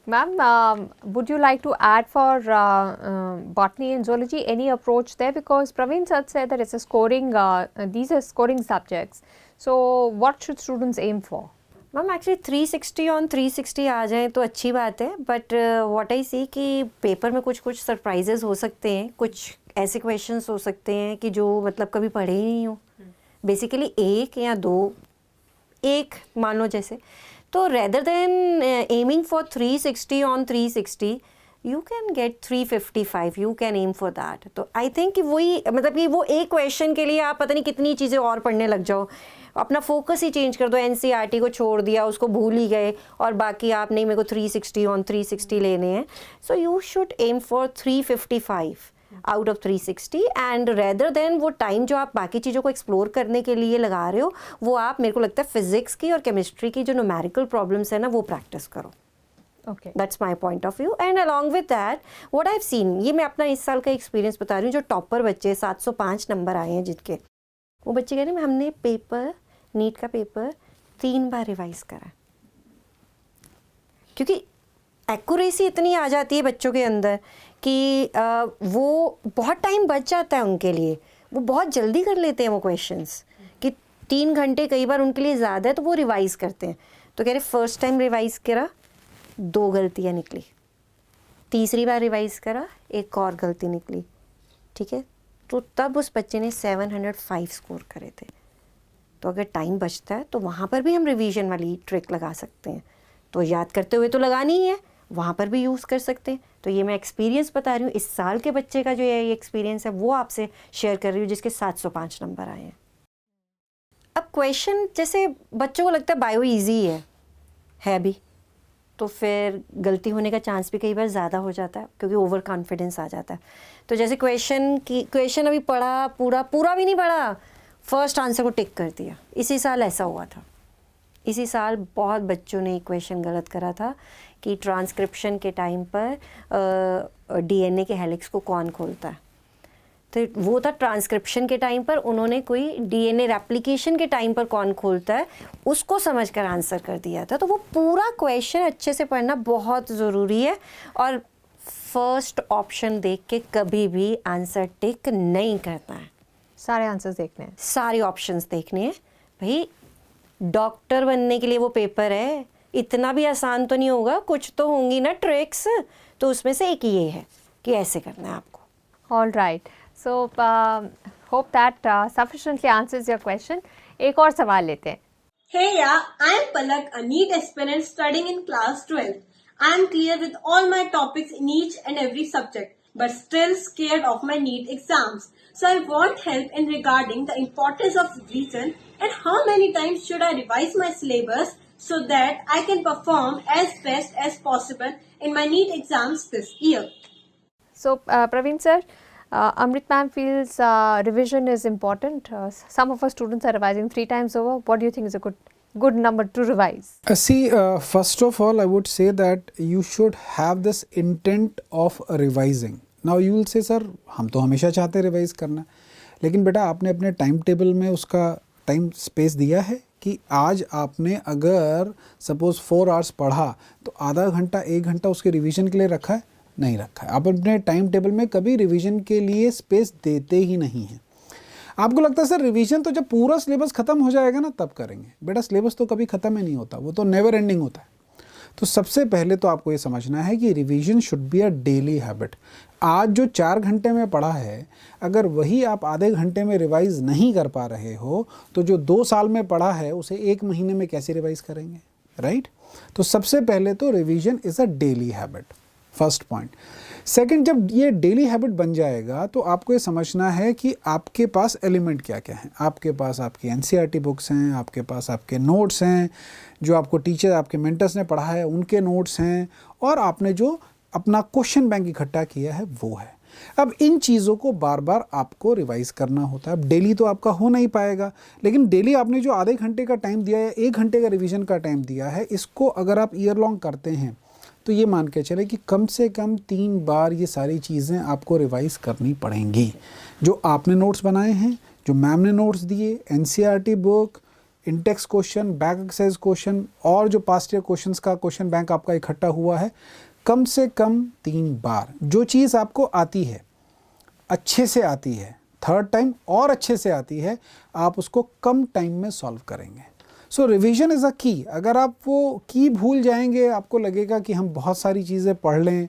Ma'am, would you like to add for botany and zoology any approach there? Because Praveen sir said that it's a scoring, these are scoring subjects. So what should students aim for? Ma'am actually 360 ऑन 360 आ जाएं तो अच्छी बात है, but what I सी कि paper में कुछ surprises हो सकते हैं, कुछ ऐसे क्वेश्चंस हो सकते हैं कि जो मतलब कभी पढ़े ही नहीं हो, बेसिकली 1 या 2, 1 मान लो जैसे. तो रेदर देन एमिंग फॉर 360 ऑन 360 you can get 355, you can aim for that. तो आई थिंक कि वही मतलब कि वो एक क्वेश्चन के लिए आप पता नहीं कितनी चीज़ें और पढ़ने लग जाओ, अपना फोकस ही चेंज कर दो. NCERT को छोड़ दिया, उसको भूल ही गए, और बाकी आप नहीं, मेरे को 360 ऑन 360 लेने हैं. So you should aim for 355 out of 360, and rather than वो टाइम जो आप बाकी चीज़ों को एक्सप्लोर करने के लिए लगा रहे हो, वो आप, मेरे को लगता है फिजिक्स की और केमिस्ट्री की जो न्यूमेरिकल प्रॉब्लम्स है ना, वो प्रैक्टिस करो. Okay. That's my point of view. And along with that what I have seen, ये मैं अपना इस साल का एक्सपीरियंस बता रही हूँ. जो टॉपर बच्चे 705 नंबर आए हैं जिनके, वो बच्चे कह रहे हैं हमने पेपर, नीट का पेपर 3 बार रिवाइज करा, क्योंकि एक्यूरेसी इतनी आ जाती है बच्चों के अंदर कि वो बहुत टाइम बच जाता है उनके लिए, वो बहुत जल्दी कर लेते हैं वो क्वेश्चंस, कि 3 घंटे कई बार उनके लिए ज़्यादा है तो वो रिवाइज करते हैं. तो कह रहे फर्स्ट टाइम रिवाइज करा, 2 गलतियाँ निकली, तीसरी बार रिवाइज करा, 1 और गलती निकली, ठीक है. तो तब उस बच्चे ने 705 स्कोर करे थे. तो अगर टाइम बचता है तो वहाँ पर भी हम रिवीजन वाली ट्रिक लगा सकते हैं. तो याद करते हुए तो लगानी ही है, वहाँ पर भी यूज़ कर सकते हैं. तो ये मैं एक्सपीरियंस बता रही हूँ, इस साल के बच्चे का जो ये एक्सपीरियंस है वो आपसे शेयर कर रही हूँ, जिसके 705 नंबर आए हैं. अब क्वेश्चन जैसे बच्चों को लगता है बायो ईजी है भी, तो फिर गलती होने का चांस भी कई बार ज़्यादा हो जाता है, क्योंकि ओवर कॉन्फिडेंस आ जाता है. तो जैसे क्वेश्चन अभी पढ़ा, पूरा भी नहीं पढ़ा, फर्स्ट आंसर को टिक कर दिया. इसी साल ऐसा हुआ था, इसी साल बहुत बच्चों ने क्वेश्चन गलत करा था कि ट्रांसक्रिप्शन के टाइम पर DNA के हेलिक्स को कौन खोलता है. तो वो था ट्रांसक्रिप्शन के टाइम पर, उन्होंने कोई DNA रेप्लिकेशन के टाइम पर कौन खोलता है उसको समझकर आंसर कर दिया था. तो वो पूरा क्वेश्चन अच्छे से पढ़ना बहुत ज़रूरी है, और फर्स्ट ऑप्शन देख के कभी भी आंसर टिक नहीं करना है. सारे आंसर्स देखने हैं, सारे ऑप्शंस देखने हैं भाई. डॉक्टर बनने के लिए वो पेपर है, इतना भी आसान तो नहीं होगा, कुछ तो होंगी ना ट्रिक्स। तो उसमें से एक ये है कि ऐसे करना है आपको। All right. So, hope that sufficiently answers your question. एक और सवाल लेते हैं. Hey, I am Palak, a NEET aspirant studying in class 12. I am clear with all my topics in each and every subject, but still scared of my NEET exams. So I want help in regarding the importance of revision and how many times should I revise my syllabus so that I can perform as best as possible in my NEET exams this year. So, Praveen sir, Amrit ma'am feels revision is important. Some of our students are revising 3 times over. What do you think is a good number to revise? See, first of all, I would say that you should have this intent of revising. Now you will say, sir, हम तो हमेशा चाहते हैं revise करना, लेकिन बेटा आपने अपने टाइम टेबल में उसका टाइम स्पेस दिया है कि आज आपने अगर सपोज 4 आवर्स पढ़ा तो आधा घंटा 1 घंटा उसके रिवीजन के लिए रखा है? नहीं रखा है। आप अपने टाइम टेबल में कभी रिवीजन के लिए स्पेस देते ही नहीं हैं। आपको लगता है सर रिवीजन तो जब पूरा सिलेबस ख़त्म हो जाएगा ना तब करेंगे। बेटा सिलेबस तो कभी ख़त्म ही नहीं होता, वो तो नेवर एंडिंग होता है। तो सबसे पहले तो आपको ये समझना है कि revision should be a daily habit. आज जो 4 घंटे में पढ़ा है, अगर वही आप आधे घंटे में रिवाइज़ नहीं कर पा रहे हो तो जो 2 साल में पढ़ा है उसे 1 महीने में कैसे रिवाइज़ करेंगे, राइट? तो सबसे पहले तो revision is a daily habit, first point. Second, जब ये डेली हैबिट बन जाएगा तो आपको ये समझना है कि आपके पास एलिमेंट क्या क्या हैं। आपके पास आपकी एनसीईआरटी बुक्स हैं, आपके पास आपके नोट्स हैं, जो आपको टीचर आपके मेंटर्स ने पढ़ा है उनके नोट्स हैं, और आपने जो अपना क्वेश्चन बैंक इकट्ठा किया है वो है। अब इन चीज़ों को बार बार आपको रिवाइज़ करना होता है। अब डेली तो आपका हो नहीं पाएगा, लेकिन डेली आपने जो आधे घंटे का टाइम दिया है, 1 घंटे का रिवीजन का टाइम दिया है, इसको अगर आप ईयर लॉन्ग करते हैं तो ये मान के चले कि कम से कम 3 बार ये सारी चीज़ें आपको रिवाइज़ करनी पड़ेंगी। जो आपने नोट्स बनाए हैं, जो मैम ने नोट्स दिए, NCERT book, Intex question, back exercise question, और जो पास्ट ईयर क्वेश्चंस का क्वेश्चन बैंक आपका इकट्ठा हुआ है, कम से कम 3 बार। जो चीज़ आपको आती है, अच्छे से आती है, थर्ड टाइम और अच्छे से आती है, आप उसको कम टाइम में सॉल्व करेंगे। सो रिवीजन इज़ अ की। अगर आप वो की भूल जाएंगे, आपको लगेगा कि हम बहुत सारी चीज़ें पढ़ लें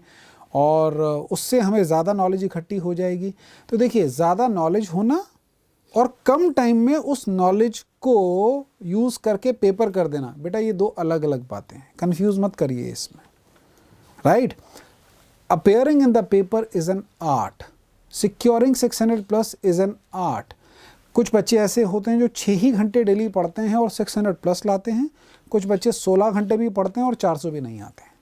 और उससे हमें ज़्यादा नॉलेज इकट्ठी हो जाएगी। तो देखिए, ज़्यादा नॉलेज होना और कम टाइम में उस नॉलेज को यूज़ करके पेपर कर देना, बेटा ये 2 अलग अलग बातें हैं। कन्फ्यूज़ मत करिए इसमें, right? Appearing in the paper is an art, securing 600+ is an art. कुछ बच्चे ऐसे होते हैं जो 6 ही घंटे डेली पढ़ते हैं और 600+ लाते हैं। कुछ बच्चे 16 घंटे भी पढ़ते हैं और 400 भी नहीं आते हैं,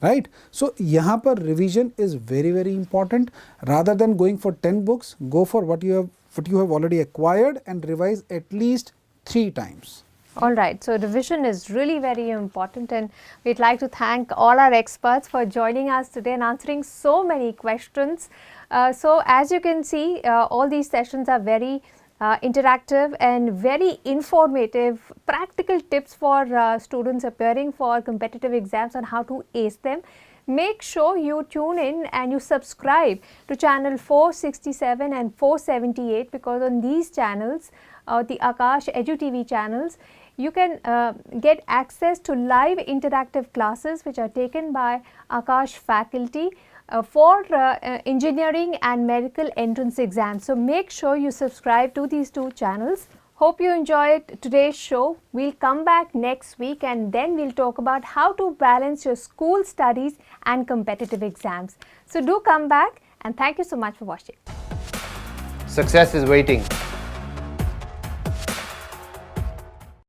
राइट? सो यहाँ पर revision is very very important. Rather than going for 10 books, go for what you have already acquired and revise at least 3 times. All right, so revision is really very important, and we'd like to thank all our experts for joining us today and answering so many questions. So as you can see, all these sessions are very interactive and very informative, practical tips for students appearing for competitive exams on how to ace them. Make sure you tune in and you subscribe to channel 467 and 478, because on these channels, the Akash Edu TV channels, you can get access to live interactive classes which are taken by Akash faculty for engineering and medical entrance exams. So make sure you subscribe to these 2 channels. Hope you enjoyed today's show. We'll come back next week and then we'll talk about how to balance your school studies and competitive exams. So do come back, and thank you so much for watching. Success is waiting.